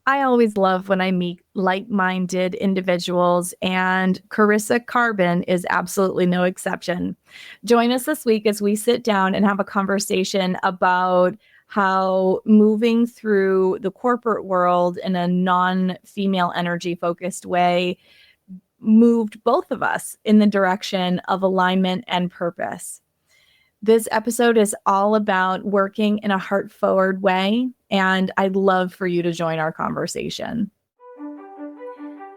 I always love when I meet like-minded individuals, and Carissa Karban is absolutely no exception. Join us this week as we sit down and have a conversation about how moving through the corporate world in a non-female energy focused way moved both of us in the direction of alignment and purpose. This episode is all about working in a heart-forward way, and I'd love for you to join our conversation.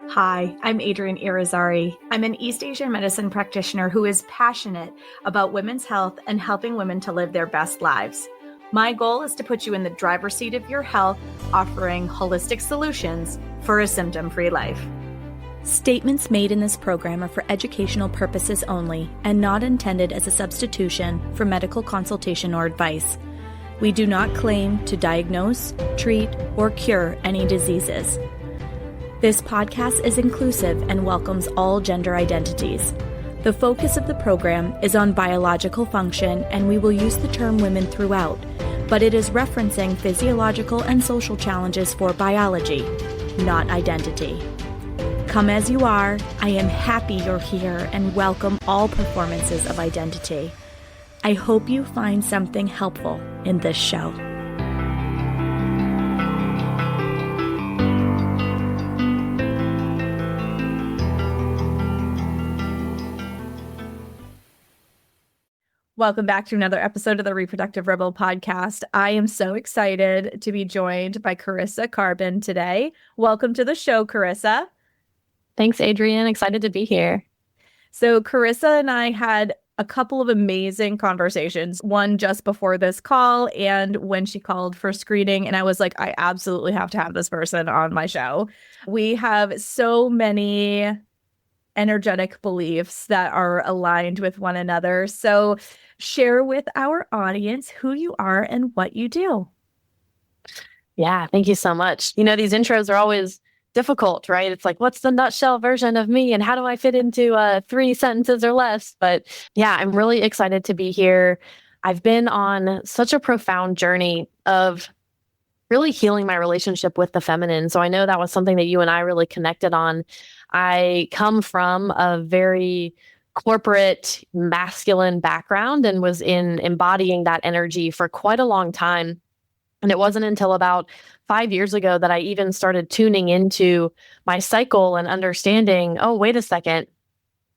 Hi, I'm Adrienne Irizarry. I'm an East Asian medicine practitioner who is passionate about women's health and helping women to live their best lives. My goal is to put you in the driver's seat of your health, offering holistic solutions for a symptom-free life. Statements made in this program are for educational purposes only and not intended as a substitution for medical consultation or advice. We do not claim to diagnose, treat, or cure any diseases. This podcast is inclusive and welcomes all gender identities. The focus of the program is on biological function, and we will use the term women throughout, but it is referencing physiological and social challenges for biology, not identity. Come as you are, I am happy you're here and welcome all performances of identity. I hope you find something helpful in this show. Welcome back to another episode of the Reproductive Rebel podcast. I am so excited to be joined by Carissa Karban today. Welcome to the show, Carissa. Thanks, Adrienne. Excited to be here. So Carissa and I had a couple of amazing conversations, one just before this call and when she called for screening. And I was like, I absolutely have to have this person on my show. We have so many energetic beliefs that are aligned with one another. So share with our audience who you are and what you do. Yeah, thank you so much. You know, these intros are always difficult, right? It's like, what's the nutshell version of me and how do I fit into 3 sentences or less? But yeah, I'm really excited to be here. I've been on such a profound journey of really healing my relationship with the feminine. So I know that was something that you and I really connected on. I come from a very corporate masculine background and was embodying that energy for quite a long time. And it wasn't until about 5 years ago that I even started tuning into my cycle and understanding, oh, wait a second,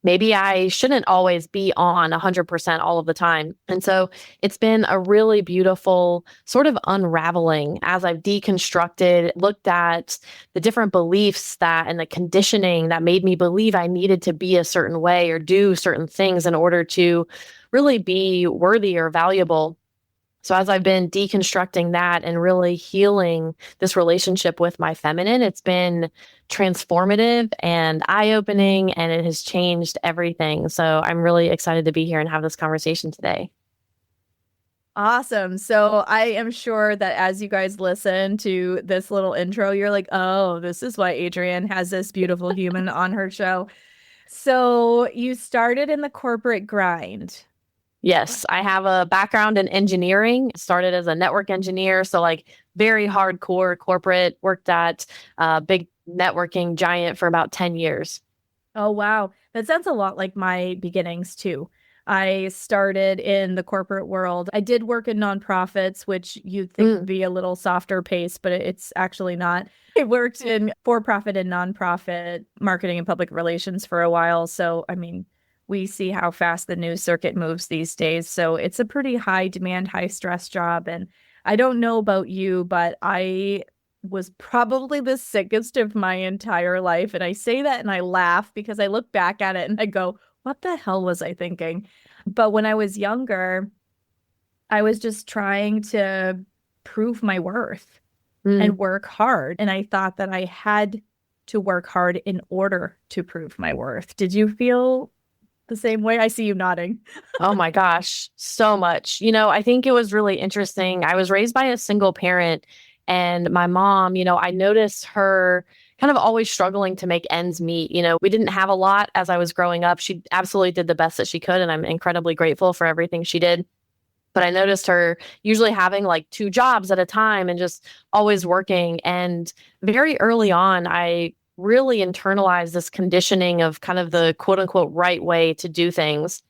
maybe I shouldn't always be on 100% all of the time. And so it's been a really beautiful sort of unraveling as I've deconstructed, looked at the different beliefs that and the conditioning that made me believe I needed to be a certain way or do certain things in order to really be worthy or valuable. So as I've been deconstructing that and really healing this relationship with my feminine, it's been transformative and eye-opening, and it has changed everything. So I'm really excited to be here and have this conversation today. Awesome. So I am sure that as you guys listen to this little intro, you're like, oh, this is why Adrienne has this beautiful human on her show. So you started in the corporate grind. Yes, I have a background in engineering, started as a network engineer. So like very hardcore corporate, worked at a big networking giant for about 10 years. Oh, wow. That sounds a lot like my beginnings too. I started in the corporate world. I did work in nonprofits, which you'd think would be a little softer pace, but it's actually not. I worked in for-profit and nonprofit marketing and public relations for a while. So, I mean, we see how fast the news circuit moves these days. So it's a pretty high demand, high stress job. And I don't know about you, but I was probably the sickest of my entire life. And I say that and I laugh because I look back at it and I go, what the hell was I thinking? But when I was younger, I was just trying to prove my worth and work hard. And I thought that I had to work hard in order to prove my worth. Did you feel the same way? I see you nodding. Oh my gosh, so much. You know, I think it was really interesting. I was raised by a single parent, and my mom, you know, I noticed her kind of always struggling to make ends meet. You know, we didn't have a lot as I was growing up. She absolutely did the best that she could, and I'm incredibly grateful for everything she did. But I noticed her usually having like two jobs at a time and just always working. And very early on, I really internalized this conditioning of kind of the quote unquote right way to do things.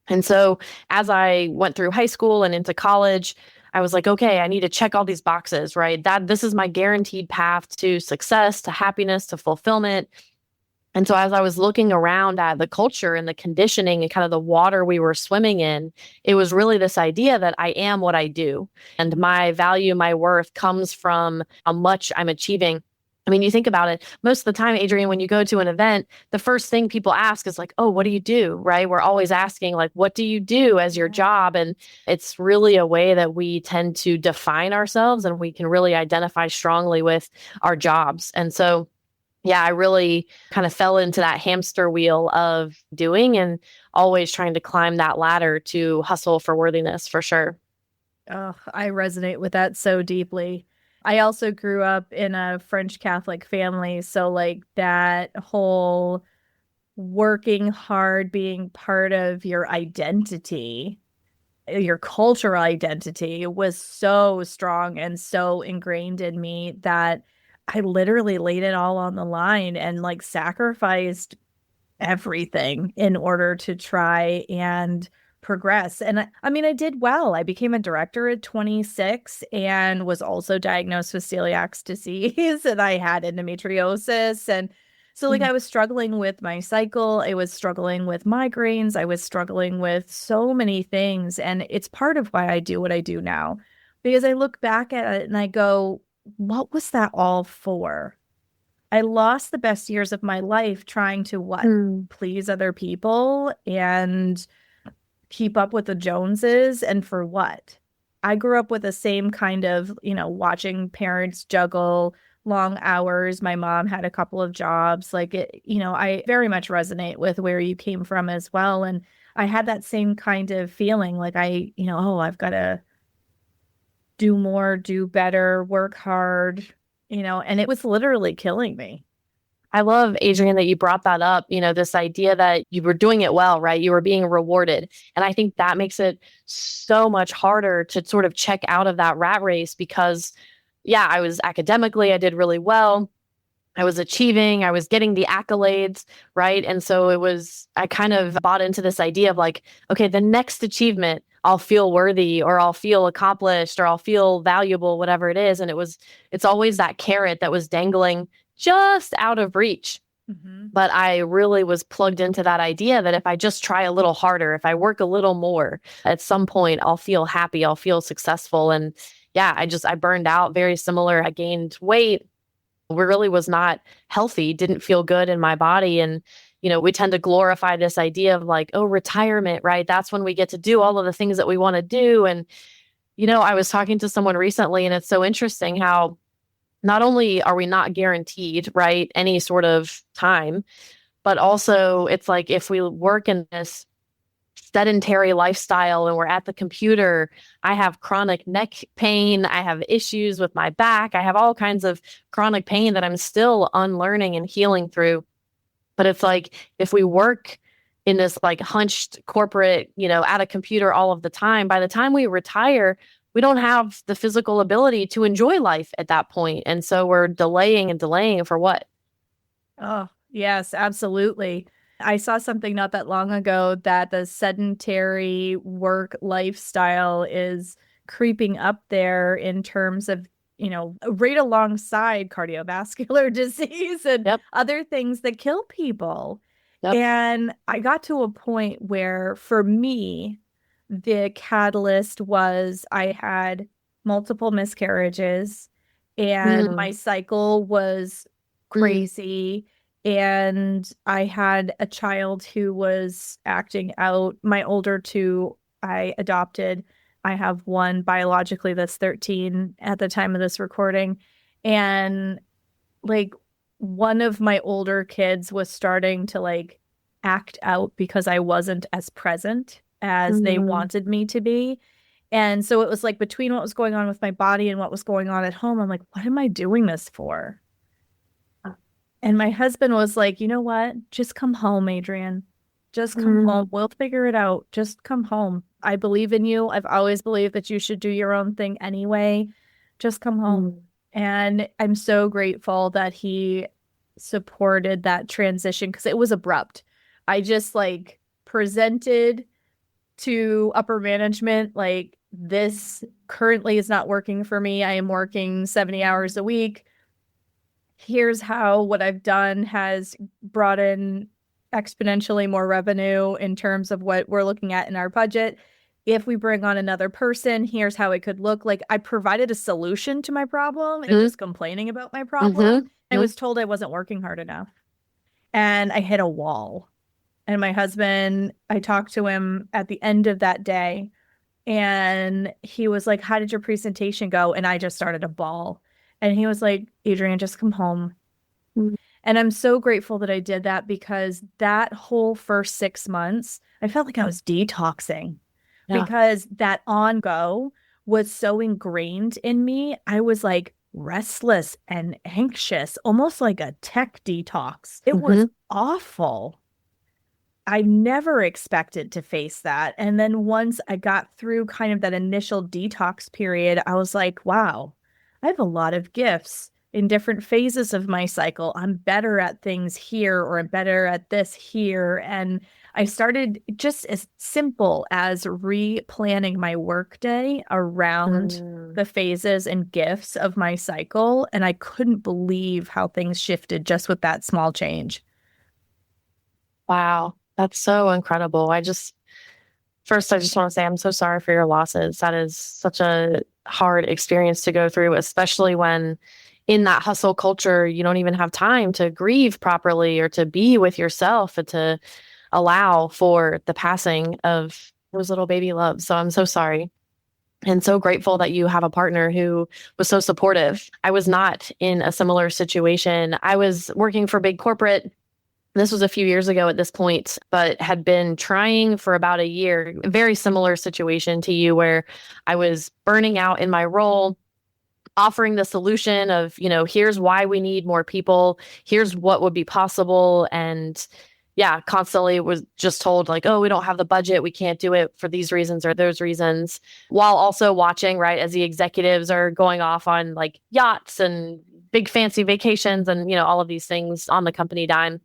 And so as I went through high school and into college, I was like, okay, I need to check all these boxes, right? That this is my guaranteed path to success, to happiness, to fulfillment. And so as I was looking around at the culture and the conditioning and kind of the water we were swimming in, it was really this idea that I am what I do. And my value, my worth comes from how much I'm achieving. I mean, you think about it, most of the time, Adrienne, when you go to an event, the first thing people ask is like, oh, what do you do? Right? We're always asking, like, what do you do as your job? And it's really a way that we tend to define ourselves and we can really identify strongly with our jobs. And so, yeah, I really kind of fell into that hamster wheel of doing and always trying to climb that ladder to hustle for worthiness for sure. Oh, I resonate with that so deeply. I also grew up in a French Catholic family, so like that whole working hard being part of your identity, your cultural identity was so strong and so ingrained in me that I literally laid it all on the line and like sacrificed everything in order to try and progress. And I mean, I did well. I became a director at 26 and was also diagnosed with celiac disease, and I had endometriosis. And so, like, I was struggling with my cycle, I was struggling with migraines, I was struggling with so many things. And it's part of why I do what I do now, because I look back at it and I go, what was that all for? I lost the best years of my life trying to what? Please other people and keep up with the Joneses. And for what? I grew up with the same kind of, watching parents juggle long hours. My mom had a couple of jobs. Like it, I very much resonate with where you came from as well. And I had that same kind of feeling like oh, I've got to do more, do better, work hard, and it was literally killing me. I love, Adrienne, that you brought that up, this idea that you were doing it well, right? You were being rewarded. And I think that makes it so much harder to sort of check out of that rat race because, yeah, I was academically, I did really well. I was achieving, I was getting the accolades, right? And so I kind of bought into this idea of like, okay, the next achievement, I'll feel worthy or I'll feel accomplished or I'll feel valuable, whatever it is. And it's always that carrot that was dangling just out of reach. Mm-hmm. But I really was plugged into that idea that if I just try a little harder, if I work a little more, at some point I'll feel happy, I'll feel successful. And yeah, I burned out very similar. I gained weight, really was not healthy, didn't feel good in my body. And, we tend to glorify this idea of like, oh, retirement, right? That's when we get to do all of the things that we want to do. And, I was talking to someone recently and it's so interesting how not only are we not guaranteed, right, any sort of time, but also it's like if we work in this sedentary lifestyle and we're at the computer, I have chronic neck pain, I have issues with my back, I have all kinds of chronic pain that I'm still unlearning and healing through. But it's like if we work in this like hunched corporate, at a computer all of the time, by the time we retire, we don't have the physical ability to enjoy life at that point. And so we're delaying and delaying for what? Oh, yes, absolutely. I saw something not that long ago that the sedentary work lifestyle is creeping up there in terms of, right alongside cardiovascular disease and Yep. other things that kill people. Yep. And I got to a point where, for me, the catalyst was I had multiple miscarriages and my cycle was crazy. And I had a child who was acting out. My older two, I adopted. I have one biologically that's 13 at the time of this recording. And like one of my older kids was starting to like act out because I wasn't as present as they wanted me to be. And so it was like between what was going on with my body and what was going on at home, I'm like, what am I doing this for? And my husband was like, you know what? Just come home, Adrienne. Just come home. We'll figure it out. Just come home. I believe in you. I've always believed that you should do your own thing anyway. Just come home. And I'm so grateful that he supported that transition because it was abrupt. I just like presented to upper management, like, this currently is not working for me. I am working 70 hours a week. Here's how what I've done has brought in exponentially more revenue in terms of what we're looking at in our budget. If we bring on another person, here's how it could look. Like, I provided a solution to my problem and just complaining about my problem. I was told I wasn't working hard enough. And I hit a wall. And my husband, I talked to him at the end of that day, and he was like, "How did your presentation go?" And I just started to bawl. And he was like, "Adrienne, just come home." And I'm so grateful that I did that, because that whole first 6 months, I felt like I was detoxing because that on go was so ingrained in me. I was like restless and anxious, almost like a tech detox. It was awful. I never expected to face that. And then once I got through kind of that initial detox period, I was like, wow, I have a lot of gifts in different phases of my cycle. I'm better at things here, or I'm better at this here. And I started just as simple as replanning my workday around the phases and gifts of my cycle. And I couldn't believe how things shifted just with that small change. Wow. That's so incredible. First, I just want to say I'm so sorry for your losses. That is such a hard experience to go through, especially when in that hustle culture, you don't even have time to grieve properly or to be with yourself and to allow for the passing of those little baby loves. So I'm so sorry. And so grateful that you have a partner who was so supportive. I was not in a similar situation. I was working for big corporate. This was a few years ago at this point, but had been trying for about a year. Very similar situation to you, where I was burning out in my role, offering the solution of, here's why we need more people. Here's what would be possible. And yeah, constantly was just told like, oh, we don't have the budget. We can't do it for these reasons or those reasons, while also watching, right, as the executives are going off on like yachts and big fancy vacations and, all of these things on the company dime.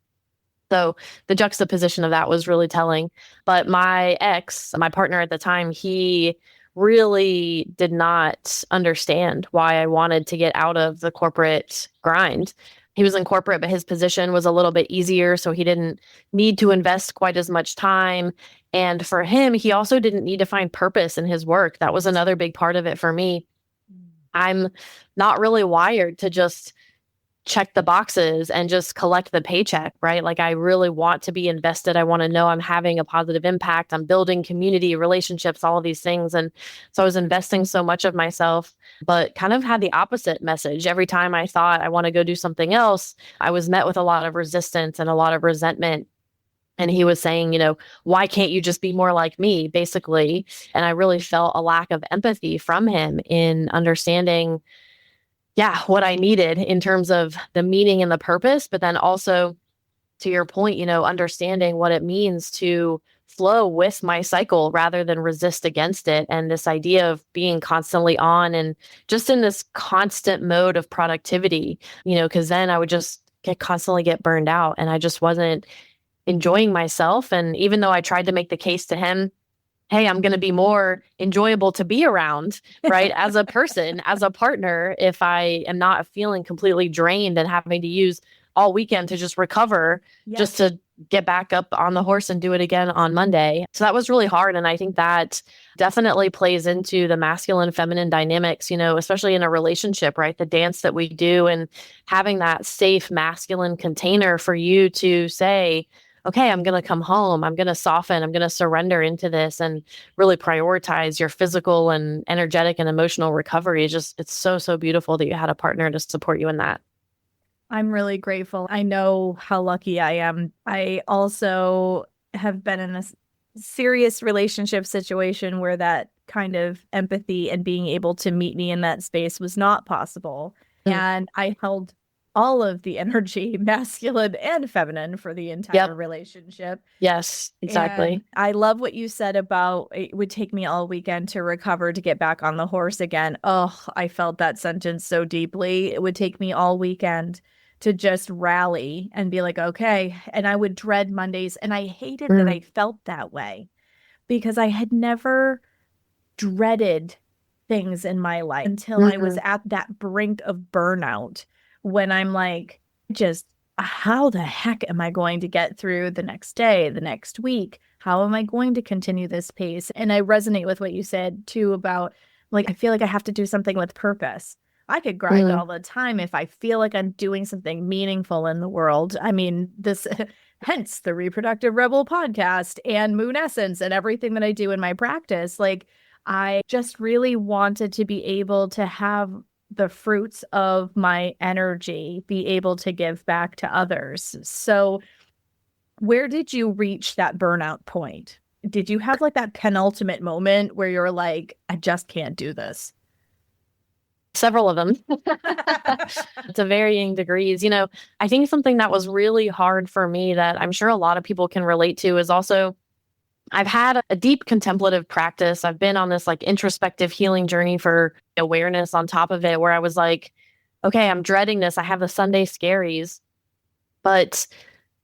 So the juxtaposition of that was really telling. But my ex, my partner at the time, he really did not understand why I wanted to get out of the corporate grind. He was in corporate, but his position was a little bit easier, so he didn't need to invest quite as much time. And for him, he also didn't need to find purpose in his work. That was another big part of it for me. I'm not really wired to just check the boxes and just collect the paycheck, right? Like, I really want to be invested. I want to know I'm having a positive impact. I'm building community, relationships, all of these things. And so I was investing so much of myself, but kind of had the opposite message. Every time I thought I want to go do something else, I was met with a lot of resistance and a lot of resentment. And he was saying, why can't you just be more like me, basically? And I really felt a lack of empathy from him in understanding what I needed in terms of the meaning and the purpose, but then also, to your point, understanding what it means to flow with my cycle rather than resist against it. And this idea of being constantly on and just in this constant mode of productivity, because then I would just constantly get burned out, and I just wasn't enjoying myself. And even though I tried to make the case to him, hey, I'm going to be more enjoyable to be around, right? As a person, as a partner, if I am not feeling completely drained and having to use all weekend to just recover, just to get back up on the horse and do it again on Monday. So that was really hard. And I think that definitely plays into the masculine feminine dynamics, especially in a relationship, right? The dance that we do, and having that safe masculine container for you to say, okay, I'm going to come home. I'm going to soften. I'm going to surrender into this and really prioritize your physical and energetic and emotional recovery. It's so, so beautiful that you had a partner to support you in that. I'm really grateful. I know how lucky I am. I also have been in a serious relationship situation where that kind of empathy and being able to meet me in that space was not possible. And I held all of the energy, masculine and feminine, for the entire relationship. Yes, exactly. And I love what you said about it would take me all weekend to recover to get back on the horse again. Oh, I felt that sentence so deeply. It would take me all weekend to just rally and be like, okay. And I would dread Mondays. And I hated that I felt that way because I had never dreaded things in my life until I was at that brink of burnout when I'm like, just how the heck am I going to get through the next day, the next week? How am I going to continue this pace? And I resonate with what you said too about like, I feel like I have to do something with purpose. I could grind all the time if I feel like I'm doing something meaningful in the world. I mean, this hence the Reproductive Rebel podcast and Moon Essence and everything that I do in my practice. Like, I just really wanted to be able to have the fruits of my energy be able to give back to others. So, where did you reach that burnout point? Did you have like that penultimate moment where you're like, I just can't do this? Several of them to varying degrees. I think something that was really hard for me that I'm sure a lot of people can relate to is also I've had a deep contemplative practice. I've been on this like introspective healing journey for awareness on top of it, where I was like, okay, I'm dreading this. I have the Sunday scaries, but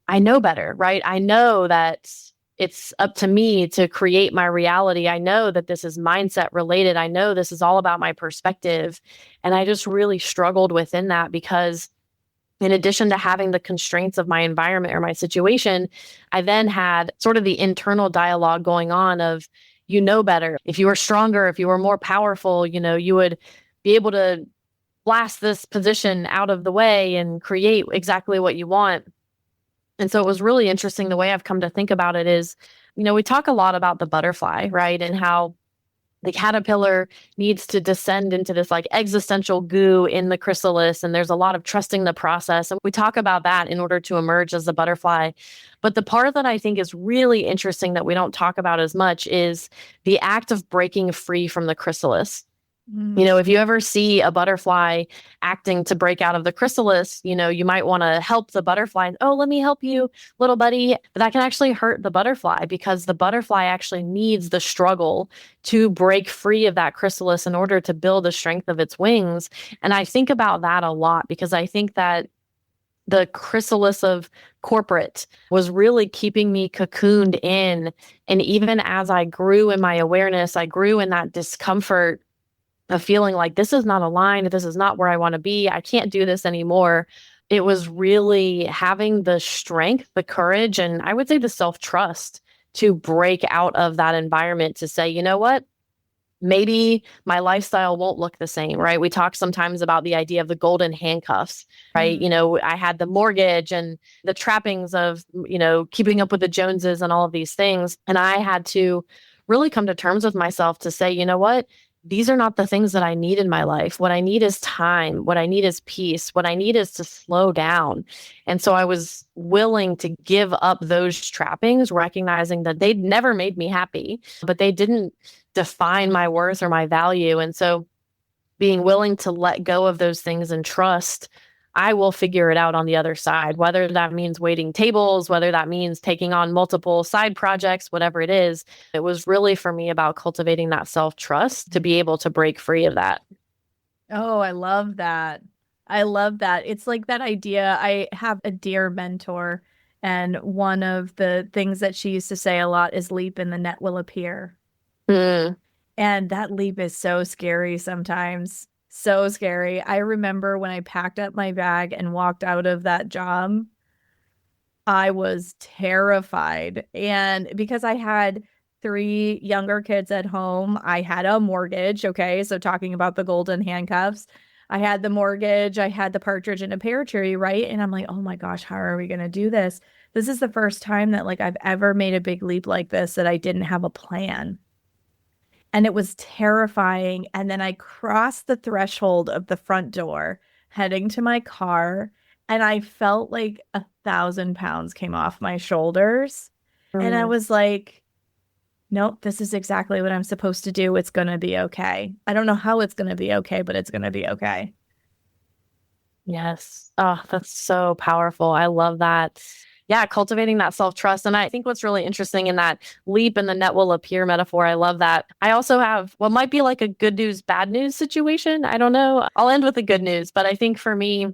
I know better, right? I know that it's up to me to create my reality. I know that this is mindset related. I know this is all about my perspective. And I just really struggled within that because in addition to having the constraints of my environment or my situation, I then had sort of the internal dialogue going on of, better. If you were stronger, if you were more powerful, you would be able to blast this position out of the way and create exactly what you want. And so it was really interesting. The way I've come to think about it is, we talk a lot about the butterfly, right? And how the caterpillar needs to descend into this like existential goo in the chrysalis. And there's a lot of trusting the process. And we talk about that in order to emerge as a butterfly. But the part that I think is really interesting that we don't talk about as much is the act of breaking free from the chrysalis. If you ever see a butterfly acting to break out of the chrysalis, you might want to help the butterfly. Oh, let me help you, little buddy. But that can actually hurt the butterfly because the butterfly actually needs the struggle to break free of that chrysalis in order to build the strength of its wings. And I think about that a lot because I think that the chrysalis of corporate was really keeping me cocooned in. And even as I grew in my awareness, I grew in that discomfort of feeling like this is not aligned, this is not where I want to be, I can't do this anymore. It was really having the strength, the courage, and I would say the self-trust to break out of that environment to say, you know what? Maybe my lifestyle won't look the same, right? We talk sometimes about the idea of the golden handcuffs, right? I had the mortgage and the trappings of, keeping up with the Joneses and all of these things. And I had to really come to terms with myself to say, you know what? These are not the things that I need in my life. What I need is time. What I need is peace. What I need is to slow down. And so I was willing to give up those trappings, recognizing that they'd never made me happy, but they didn't define my worth or my value. And so being willing to let go of those things and trust, I will figure it out on the other side, whether that means waiting tables, whether that means taking on multiple side projects, whatever it is. It was really for me about cultivating that self-trust to be able to break free of that. Oh, I love that. I love that. It's like that idea. I have a dear mentor, and one of the things that she used to say a lot is leap and the net will appear. And that leap is so scary sometimes. So scary. I remember when I packed up my bag and walked out of that job, I was terrified. And because I had 3 younger kids at home, I had a mortgage. Okay. So talking about the golden handcuffs, I had the mortgage, I had the partridge in a pear tree, right? And I'm like, oh my gosh, how are we going to do this? This is the first time that like I've ever made a big leap like this that I didn't have a plan. And it was terrifying. And then I crossed the threshold of the front door, heading to my car, and I felt like 1,000 pounds came off my shoulders. And I was like, nope, this is exactly what I'm supposed to do. It's going to be okay. I don't know how it's going to be okay, but it's going to be okay. Yes. Oh, that's so powerful. I love that. Yeah, cultivating that self-trust. And I think what's really interesting in that leap and the net will appear metaphor, I love that. I also have what might be like a good news, bad news situation. I don't know. I'll end with the good news, but I think for me,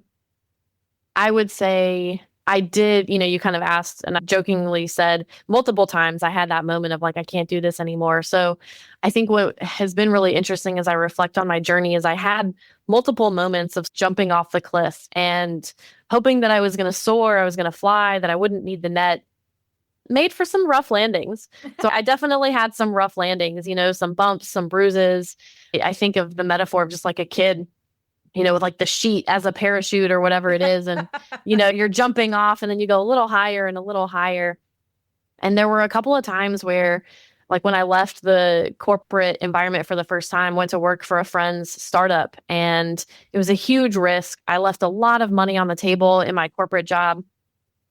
I would say I did, you kind of asked and I jokingly said multiple times I had that moment of like, I can't do this anymore. So I think what has been really interesting as I reflect on my journey is I had multiple moments of jumping off the cliff and hoping that I was going to soar, I was going to fly, that I wouldn't need the net. Made for some rough landings. So I definitely had some rough landings, some bumps, some bruises. I think of the metaphor of just like a kid with like the sheet as a parachute or whatever it is. And, you're jumping off and then you go a little higher and a little higher. And there were a couple of times where, like when I left the corporate environment for the first time, went to work for a friend's startup, and it was a huge risk. I left a lot of money on the table in my corporate job,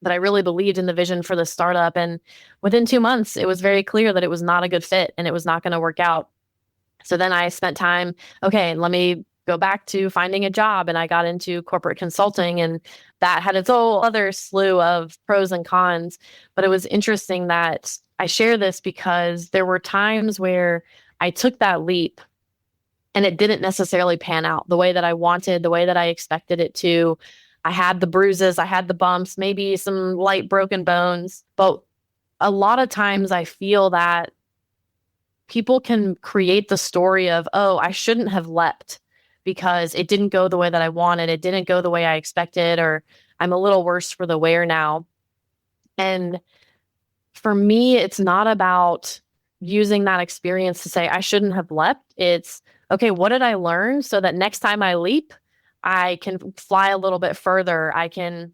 but I really believed in the vision for the startup. And within 2 months, it was very clear that it was not a good fit and it was not going to work out. So then I spent time, okay, let me go back to finding a job. And I got into corporate consulting, and that had its whole other slew of pros and cons. But it was interesting that I share this because there were times where I took that leap and it didn't necessarily pan out the way that I wanted, the way that I expected it to. I had the bruises, I had the bumps, maybe some light broken bones. But a lot of times I feel that people can create the story of, oh, I shouldn't have leapt because it didn't go the way that I wanted. It didn't go the way I expected, or I'm a little worse for the wear now. And for me, it's not about using that experience to say I shouldn't have leapt. It's, okay, what did I learn so that next time I leap, I can fly a little bit further. I can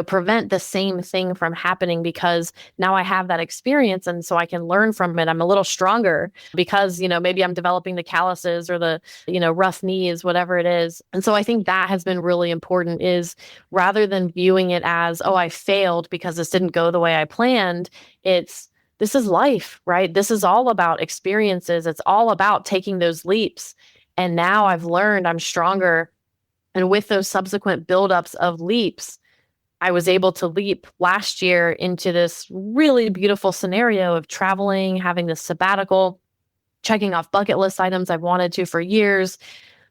prevent the same thing from happening because now I have that experience. And so I can learn from it. I'm a little stronger because, maybe I'm developing the calluses or the, rough knees, whatever it is. And so I think that has been really important, is rather than viewing it as, oh, I failed because this didn't go the way I planned. This is life, right? This is all about experiences. It's all about taking those leaps. And now I've learned I'm stronger. And with those subsequent buildups of leaps, I was able to leap last year into this really beautiful scenario of traveling, having this sabbatical, checking off bucket list items I've wanted to for years,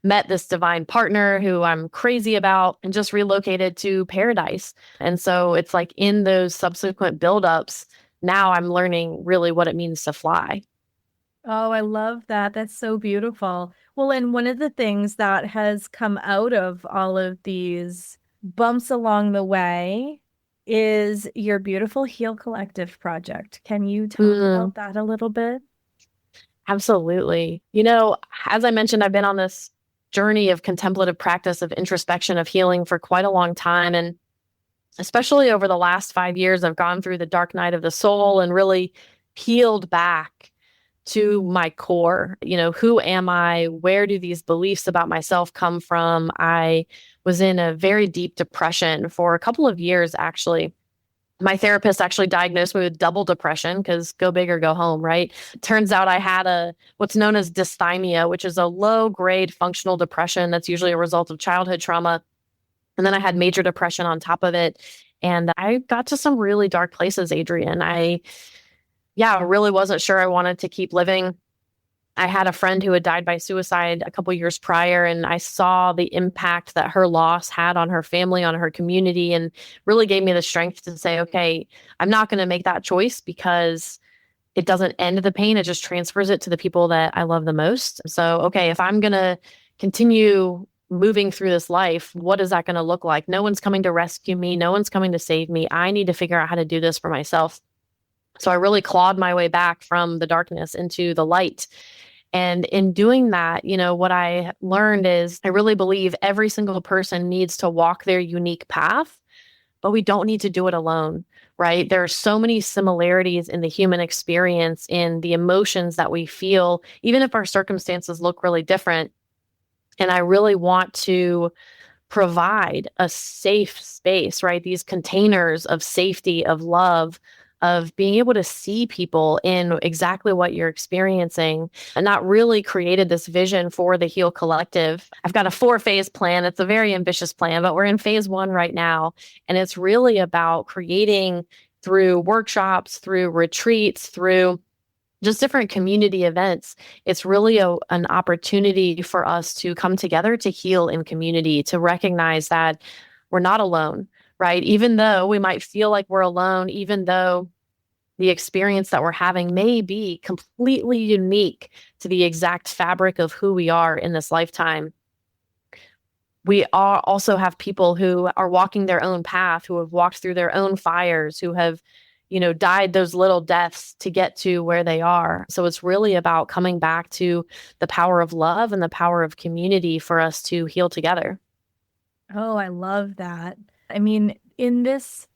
met this divine partner who I'm crazy about, and just relocated to paradise. And so it's like in those subsequent buildups, now I'm learning really what it means to fly. Oh, I love that. That's so beautiful. Well, and one of the things that has come out of all of these bumps along the way is your beautiful Heal Collective project. Can you talk about that a little bit? Absolutely. As I mentioned, I've been on this journey of contemplative practice, of introspection, of healing for quite a long time. And especially over the last 5 years, I've gone through the dark night of the soul and really peeled back to my core. Who am I? Where do these beliefs about myself come from? I was in a very deep depression for a couple of years, actually. My therapist actually diagnosed me with double depression because go big or go home, right? Turns out I had what's known as dysthymia, which is a low grade functional depression that's usually a result of childhood trauma. And then I had major depression on top of it. And I got to some really dark places, Adrienne. I really wasn't sure I wanted to keep living. I had a friend who had died by suicide a couple years prior, and I saw the impact that her loss had on her family, on her community, and really gave me the strength to say, okay, I'm not going to make that choice because it doesn't end the pain. It just transfers it to the people that I love the most. So, okay, if I'm going to continue moving through this life, what is that going to look like? No one's coming to rescue me. No one's coming to save me. I need to figure out how to do this for myself. So I really clawed my way back from the darkness into the light. And in doing that, what I learned is I really believe every single person needs to walk their unique path, but we don't need to do it alone, right? There are so many similarities in the human experience, in the emotions that we feel, even if our circumstances look really different. And I really want to provide a safe space, right? These containers of safety, of love, of being able to see people in exactly what you're experiencing, and that really created this vision for the Heal Collective. I've got a 4-phase plan. It's a very ambitious plan, but we're in phase 1 right now. And it's really about creating through workshops, through retreats, through just different community events. It's really an opportunity for us to come together to heal in community, to recognize that we're not alone, right? Even though we might feel like we're alone, even though the experience that we're having may be completely unique to the exact fabric of who we are in this lifetime, we also have people who are walking their own path, who have walked through their own fires, who have, died those little deaths to get to where they are. So it's really about coming back to the power of love and the power of community for us to heal together. Oh, I love that. I mean, in this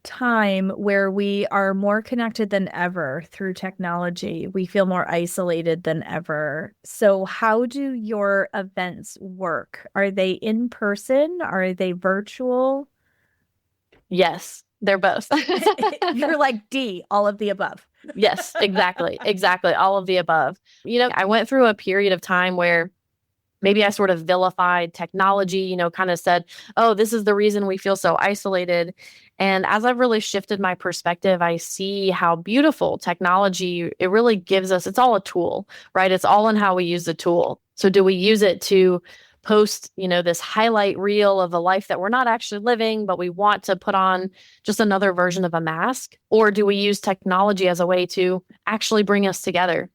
time where we are more connected than ever through technology, we feel more isolated than ever. So how do your events work? Are they in person? Are they virtual? Yes, they're both. You're like D, all of the above. Yes, exactly. Exactly. All of the above. I went through a period of time where maybe I sort of vilified technology, kind of said, oh, this is the reason we feel so isolated. And as I've really shifted my perspective, I see how beautiful technology, it really gives us, it's all a tool, right? It's all in how we use the tool. So do we use it to post, this highlight reel of a life that we're not actually living, but we want to put on just another version of a mask? Or do we use technology as a way to actually bring us together?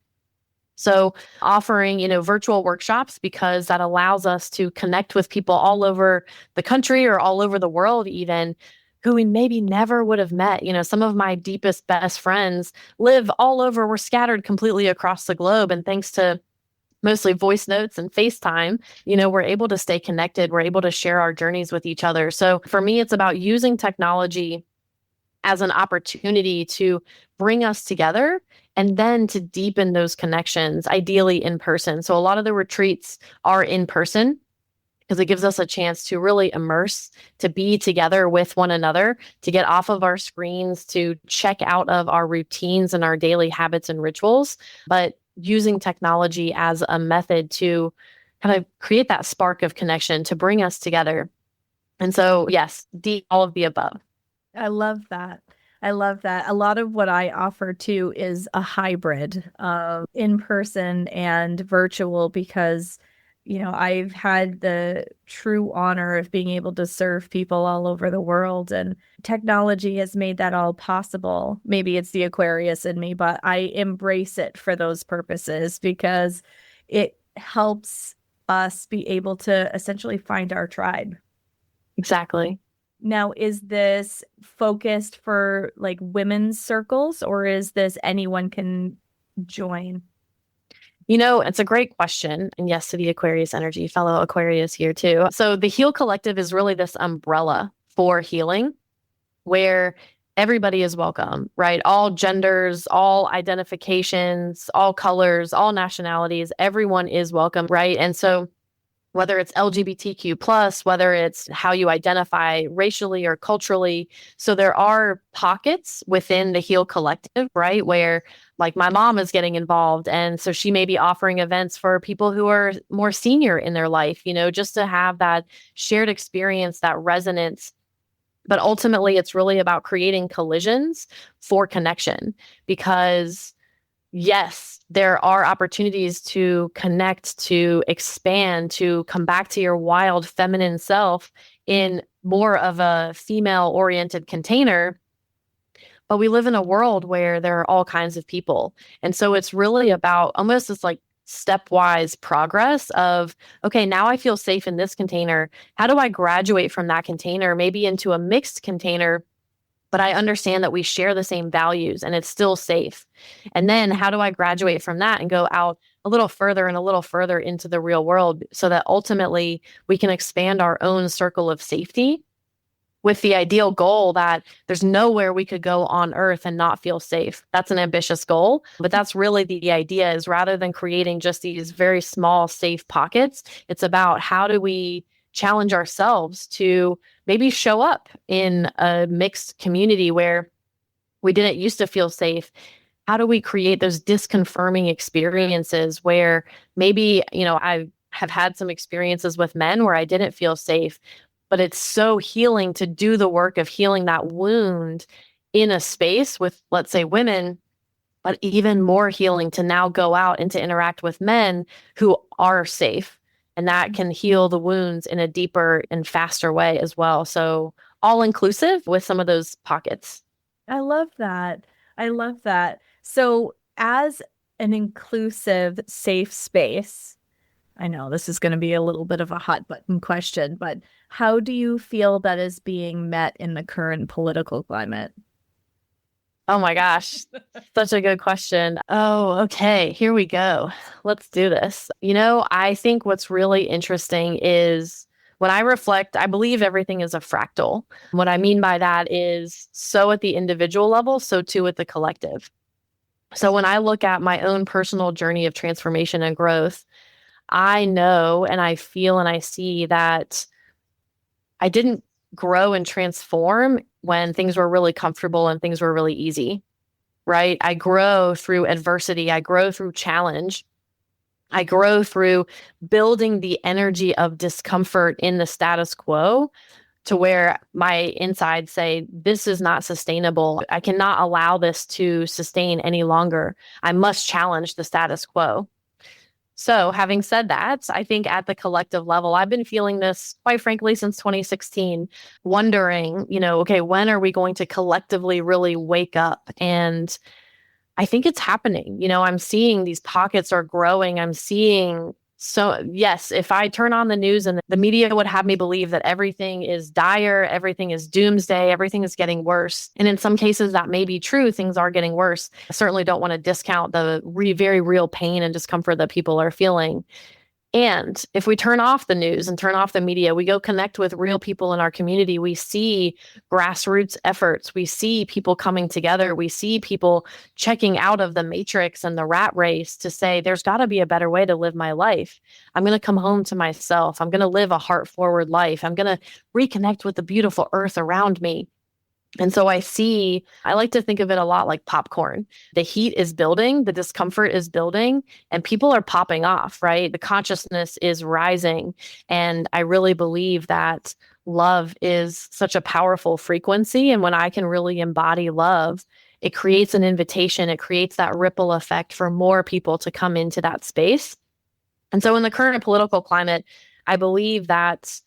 So offering, virtual workshops, because that allows us to connect with people all over the country or all over the world, even who we maybe never would have met. Some of my deepest, best friends live all over. We're scattered completely across the globe. And thanks to mostly voice notes and FaceTime, we're able to stay connected. We're able to share our journeys with each other. So for me, it's about using technology as an opportunity to bring us together and then to deepen those connections, ideally in person. So a lot of the retreats are in person because it gives us a chance to really immerse, to be together with one another, to get off of our screens, to check out of our routines and our daily habits and rituals, but using technology as a method to kind of create that spark of connection, to bring us together. And so, yes, all of the above. I love that. I love that. A lot of what I offer too is a hybrid of in person and virtual because, I've had the true honor of being able to serve people all over the world, and technology has made that all possible. Maybe it's the Aquarius in me, but I embrace it for those purposes because it helps us be able to essentially find our tribe. Exactly. Now, is this focused for like women's circles, or is this anyone can join? It's a great question. And yes, to the Aquarius energy, fellow Aquarius here too. So the Heal Collective is really this umbrella for healing where everybody is welcome, right? All genders, all identifications, all colors, all nationalities, everyone is welcome, right? And so whether it's LGBTQ plus, whether it's how you identify racially or culturally. So there are pockets within the Heal Collective, right? Where like my mom is getting involved. And so she may be offering events for people who are more senior in their life, just to have that shared experience, that resonance. But ultimately, it's really about creating collisions for connection because yes, there are opportunities to connect, to expand, to come back to your wild feminine self in more of a female-oriented container. But we live in a world where there are all kinds of people. And so it's really about almost this like stepwise progress of, okay, now I feel safe in this container. How do I graduate from that container, maybe into a mixed container? But I understand that we share the same values and it's still safe. And then how do I graduate from that and go out a little further and a little further into the real world so that ultimately we can expand our own circle of safety with the ideal goal that there's nowhere we could go on earth and not feel safe. That's an ambitious goal, but that's really the idea is rather than creating just these very small, safe pockets, it's about how do we challenge ourselves to maybe show up in a mixed community where we didn't used to feel safe. How do we create those disconfirming experiences where maybe, I have had some experiences with men where I didn't feel safe, but it's so healing to do the work of healing that wound in a space with, let's say, women, but even more healing to now go out and to interact with men who are safe. And that can heal the wounds in a deeper and faster way as well. So all inclusive with some of those pockets. I love that. I love that. So, as an inclusive, safe space, I know this is going to be a little bit of a hot button question, but how do you feel that is being met in the current political climate? Oh my gosh, such a good question. Oh, okay, here we go. Let's do this. I think what's really interesting is when I reflect, I believe everything is a fractal. What I mean by that is so at the individual level, so too at the collective. So when I look at my own personal journey of transformation and growth, I know and I feel and I see that I didn't grow and transform when things were really comfortable and things were really easy, right? I grow through adversity. I grow through challenge. I grow through building the energy of discomfort in the status quo to where my insides say, this is not sustainable. I cannot allow this to sustain any longer. I must challenge the status quo. So having said that, I think at the collective level, I've been feeling this, quite frankly, since 2016, wondering, okay, when are we going to collectively really wake up? And I think it's happening. I'm seeing these pockets are growing. I'm seeing, so yes, if I turn on the news and the media would have me believe that everything is dire, everything is doomsday, everything is getting worse. And in some cases that may be true, things are getting worse. I certainly don't want to discount the very real pain and discomfort that people are feeling. And if we turn off the news and turn off the media, we go connect with real people in our community. We see grassroots efforts. We see people coming together. We see people checking out of the matrix and the rat race to say, there's got to be a better way to live my life. I'm going to come home to myself. I'm going to live a heart forward life. I'm going to reconnect with the beautiful earth around me. And so I like to think of it a lot like popcorn. The heat is building, the discomfort is building, and people are popping off, right? The consciousness is rising. And I really believe that love is such a powerful frequency. And when I can really embody love, it creates an invitation. It creates that ripple effect for more people to come into that space. And so in the current political climate, I believe that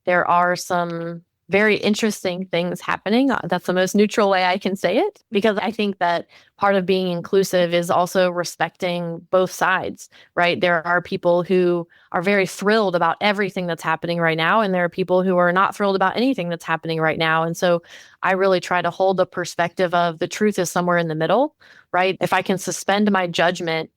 there are some very interesting things happening. That's the most neutral way I can say it, because I think that part of being inclusive is also respecting both sides, right? There are people who are very thrilled about everything that's happening right now, and there are people who are not thrilled about anything that's happening right now. And so I really try to hold the perspective of the truth is somewhere in the middle, right? If I can suspend my judgment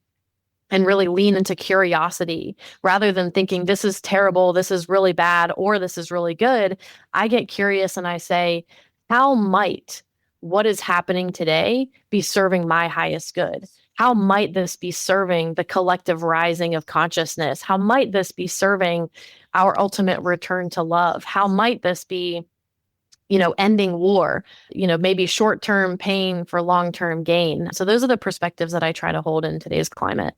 and really lean into curiosity rather than thinking this is terrible, this is really bad, or this is really good, I get curious and I say, how might what is happening today be serving my highest good? How might this be serving the collective rising of consciousness? How might this be serving our ultimate return to love? How might this be ending war, maybe short-term pain for long-term gain? So those are the perspectives that I try to hold in today's climate.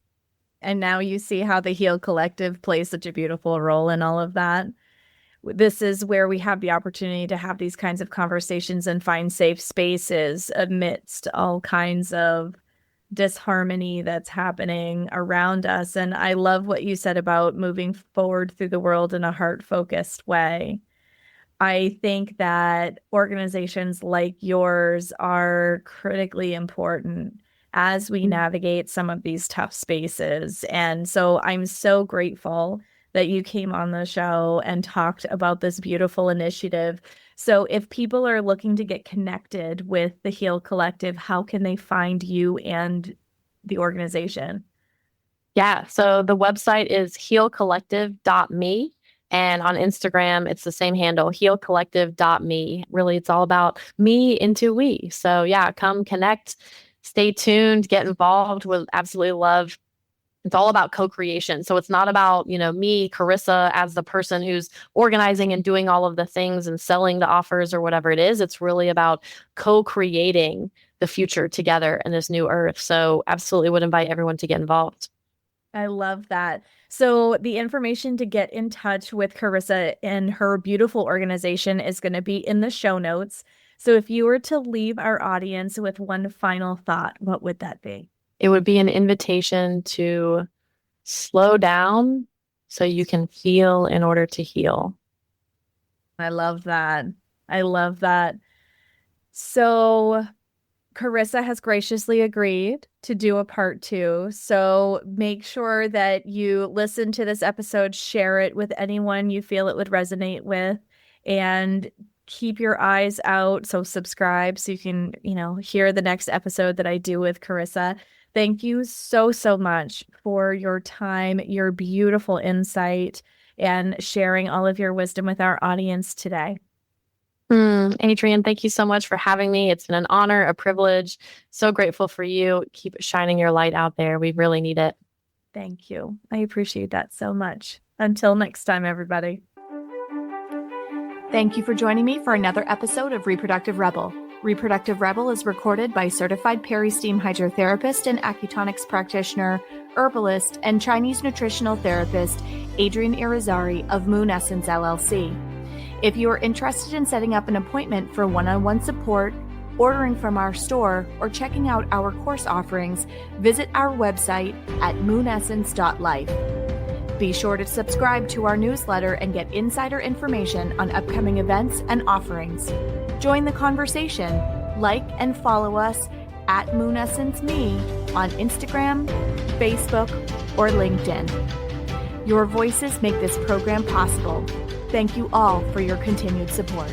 And now you see how the Heal Collective plays such a beautiful role in all of that. This is where we have the opportunity to have these kinds of conversations and find safe spaces amidst all kinds of disharmony that's happening around us. And I love what you said about moving forward through the world in a heart-focused way. I think that organizations like yours are critically important as we navigate some of these tough spaces. And so I'm so grateful that you came on the show and talked about this beautiful initiative. So if people are looking to get connected with the Heal Collective, how can they find you and the organization? Yeah, so the website is healcollective.me. And on Instagram, it's the same handle, healcollective.me. Really, it's all about me into we. So yeah, come connect. Stay tuned, get involved. We'll absolutely love. It's all about co-creation. So it's not about, me, Carissa, as the person who's organizing and doing all of the things and selling the offers or whatever it is. It's really about co-creating the future together in this new earth. So absolutely would invite everyone to get involved. I love that. So the information to get in touch with Carissa and her beautiful organization is going to be in the show notes. So if you were to leave our audience with one final thought, what would that be? It would be an invitation to slow down so you can feel in order to heal. I love that. I love that. So Carissa has graciously agreed to do a part 2. So make sure that you listen to this episode, share it with anyone you feel it would resonate with, and keep your eyes out. So subscribe so you can, hear the next episode that I do with Carissa. Thank you so, so much for your time, your beautiful insight, and sharing all of your wisdom with our audience today. Adrienne, thank you so much for having me. It's been an honor, a privilege. So grateful for you. Keep shining your light out there. We really need it. Thank you. I appreciate that so much. Until next time, everybody. Thank you for joining me for another episode of Reproductive Rebel. Reproductive Rebel is recorded by certified peri-steam hydrotherapist and acutonics practitioner, herbalist, and Chinese nutritional therapist, Adrienne Irizarry of Moon Essence LLC. If you are interested in setting up an appointment for one-on-one support, ordering from our store, or checking out our course offerings, visit our website at moonessence.life. Be sure to subscribe to our newsletter and get insider information on upcoming events and offerings. Join the conversation. Like and follow us at MoonEssenceMe on Instagram, Facebook, or LinkedIn. Your voices make this program possible. Thank you all for your continued support.